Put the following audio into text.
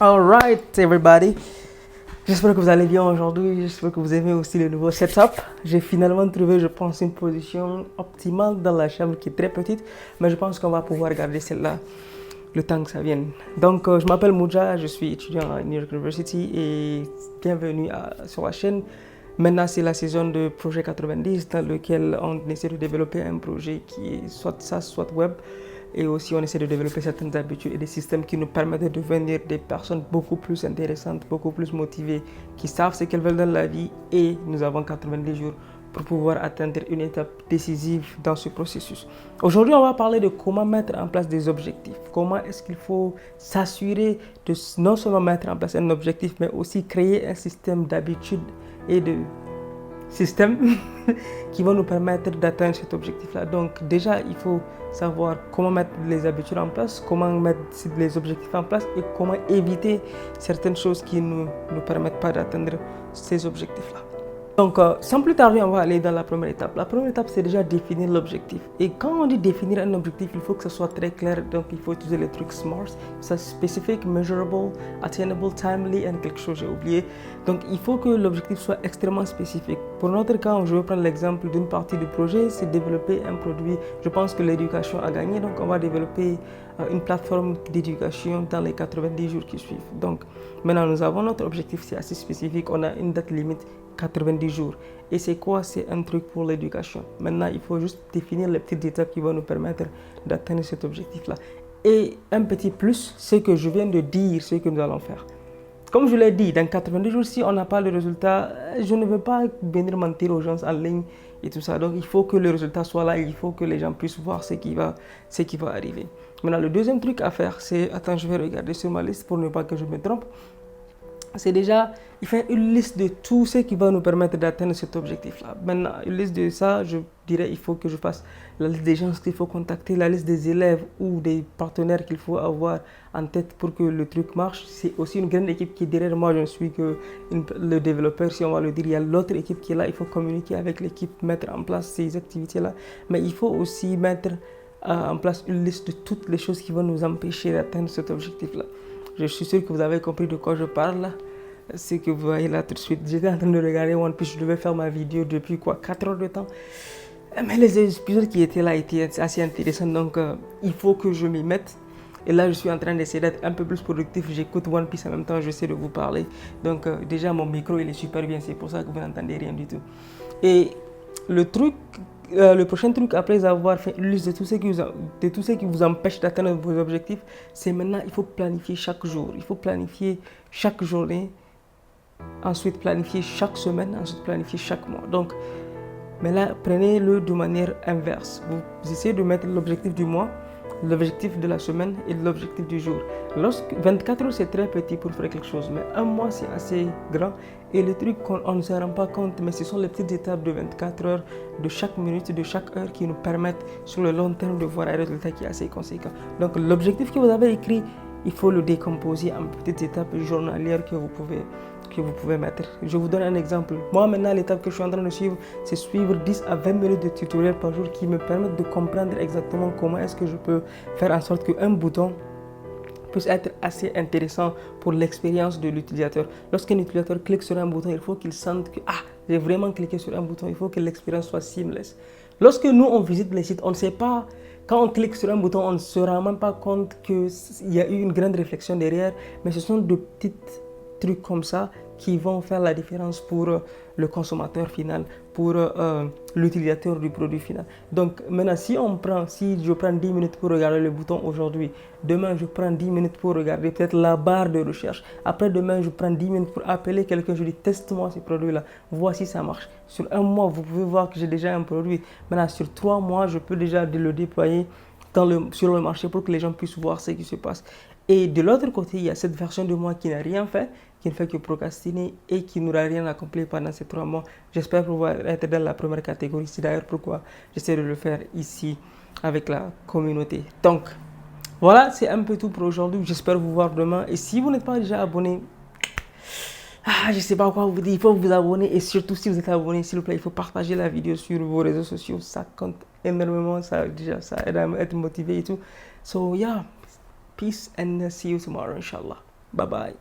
Alright everybody, j'espère que vous allez bien aujourd'hui, j'espère que vous aimez aussi le nouveau setup. J'ai finalement trouvé, je pense, une position optimale dans la chambre qui est très petite, mais je pense qu'on va pouvoir garder celle-là le temps que ça vienne. Donc je m'appelle Mouja, je suis étudiant à New York University et bienvenue sur la chaîne. Maintenant c'est la saison de Projet 90 dans lequel on essaie de développer un projet qui est soit SaaS, soit web. Et aussi, on essaie de développer certaines habitudes et des systèmes qui nous permettent de devenir des personnes beaucoup plus intéressantes, beaucoup plus motivées, qui savent ce qu'elles veulent dans la vie. Et nous avons 90 jours pour pouvoir atteindre une étape décisive dans ce processus. Aujourd'hui, on va parler de comment mettre en place des objectifs. Comment est-ce qu'il faut s'assurer de non seulement mettre en place un objectif, mais aussi créer un système d'habitudes et de systèmes qui vont nous permettre d'atteindre cet objectif-là. Donc déjà, il faut savoir comment mettre les habitudes en place, comment mettre les objectifs en place et comment éviter certaines choses qui ne nous permettent pas d'atteindre ces objectifs-là. Donc, sans plus tarder, on va aller dans la première étape. La première étape, c'est déjà définir l'objectif. Et quand on dit définir un objectif, il faut que ce soit très clair. Donc, il faut utiliser les trucs SMART. C'est specific, measurable, attainable, timely, et quelque chose, j'ai oublié. Donc, il faut que l'objectif soit extrêmement spécifique. Pour notre cas, je vais prendre l'exemple d'une partie du projet, c'est développer un produit. Je pense que l'éducation a gagné, donc on va développer une plateforme d'éducation dans les 90 jours qui suivent. Donc, maintenant, nous avons notre objectif, c'est assez spécifique. On a une date limite. 90 jours. Et c'est quoi? C'est un truc pour l'éducation. Maintenant, il faut juste définir les petites étapes qui vont nous permettre d'atteindre cet objectif-là. Et un petit plus, c'est que je viens de dire ce que nous allons faire. Comme je l'ai dit, dans 90 jours, si on n'a pas le résultat, je ne veux pas venir mentir aux gens en ligne et tout ça. Donc, il faut que le résultat soit là, il faut que les gens puissent voir ce qui va arriver. Maintenant, le deuxième truc à faire, c'est... Attends, je vais regarder sur ma liste pour ne pas que je me trompe. C'est déjà, il fait une liste de tout ce qui va nous permettre d'atteindre cet objectif-là. Maintenant, une liste de ça, je dirais, il faut que je fasse la liste des gens qu'il faut contacter, la liste des élèves ou des partenaires qu'il faut avoir en tête pour que le truc marche. C'est aussi une grande équipe qui est derrière moi, je ne suis que le développeur, si on va le dire. Il y a l'autre équipe qui est là, il faut communiquer avec l'équipe, mettre en place ces activités-là. Mais il faut aussi mettre en place une liste de toutes les choses qui vont nous empêcher d'atteindre cet objectif-là. Je suis sûr que vous avez compris de quoi je parle. Ce que vous voyez là tout de suite. J'étais en train de regarder One Piece, je devais faire ma vidéo depuis 4 heures de temps. Mais les épisodes qui étaient là étaient assez intéressants, donc il faut que je m'y mette. Et là, je suis en train d'essayer d'être un peu plus productif. J'écoute One Piece en même temps, j'essaie de vous parler. Donc déjà, mon micro, il est super bien, c'est pour ça que vous n'entendez rien du tout. Et le prochain truc, après avoir fait une liste de tout ce qui vous empêche d'atteindre vos objectifs, c'est maintenant, il faut planifier chaque jour. Il faut planifier chaque journée, ensuite planifier chaque semaine, ensuite planifier chaque mois. Donc, mais là, prenez-le de manière inverse. Vous essayez de mettre l'objectif du mois, l'objectif de la semaine et l'objectif du jour. 24 heures, c'est très petit pour faire quelque chose, mais un mois, c'est assez grand. Et le truc qu'on ne se rend pas compte, mais ce sont les petites étapes de 24 heures, de chaque minute, de chaque heure qui nous permettent sur le long terme de voir un résultat qui est assez conséquent. Donc l'objectif que vous avez écrit, il faut le décomposer en petites étapes journalières que vous pouvez mettre. Je vous donne un exemple. Moi maintenant, l'étape que je suis en train de suivre, c'est suivre 10 à 20 minutes de tutoriel par jour qui me permettent de comprendre exactement comment est-ce que je peux faire en sorte qu'un bouton puisse être assez intéressant pour l'expérience de l'utilisateur. Lorsqu'un utilisateur clique sur un bouton, il faut qu'il sente que j'ai vraiment cliqué sur un bouton, il faut que l'expérience soit seamless. Lorsque nous on visite les sites, on ne sait pas, quand on clique sur un bouton, on ne se rend même pas compte qu'il y a eu une grande réflexion derrière, mais ce sont de petits trucs comme ça qui vont faire la différence pour le consommateur final, pour l'utilisateur du produit final. Donc maintenant, si je prends 10 minutes pour regarder le bouton aujourd'hui, demain je prends 10 minutes pour regarder peut-être la barre de recherche, après demain je prends 10 minutes pour appeler quelqu'un, je dis teste-moi ce produit-là, voici ça marche. Sur un mois, vous pouvez voir que j'ai déjà un produit. Maintenant, sur 3 mois, je peux déjà le déployer sur le marché pour que les gens puissent voir ce qui se passe. Et de l'autre côté, il y a cette version de moi qui n'a rien fait, qui ne fait que procrastiner et qui n'aura rien accompli pendant ces 3 mois. J'espère pouvoir être dans la première catégorie. C'est d'ailleurs pourquoi j'essaie de le faire ici avec la communauté. Donc, voilà, c'est un peu tout pour aujourd'hui. J'espère vous voir demain. Et si vous n'êtes pas déjà abonné, je ne sais pas quoi vous dire, il faut vous abonner. Et surtout, si vous êtes abonné, s'il vous plaît, il faut partager la vidéo sur vos réseaux sociaux. Ça compte énormément, ça aide à être motivé et tout. So, yeah, peace and see you tomorrow, inshallah. Bye bye.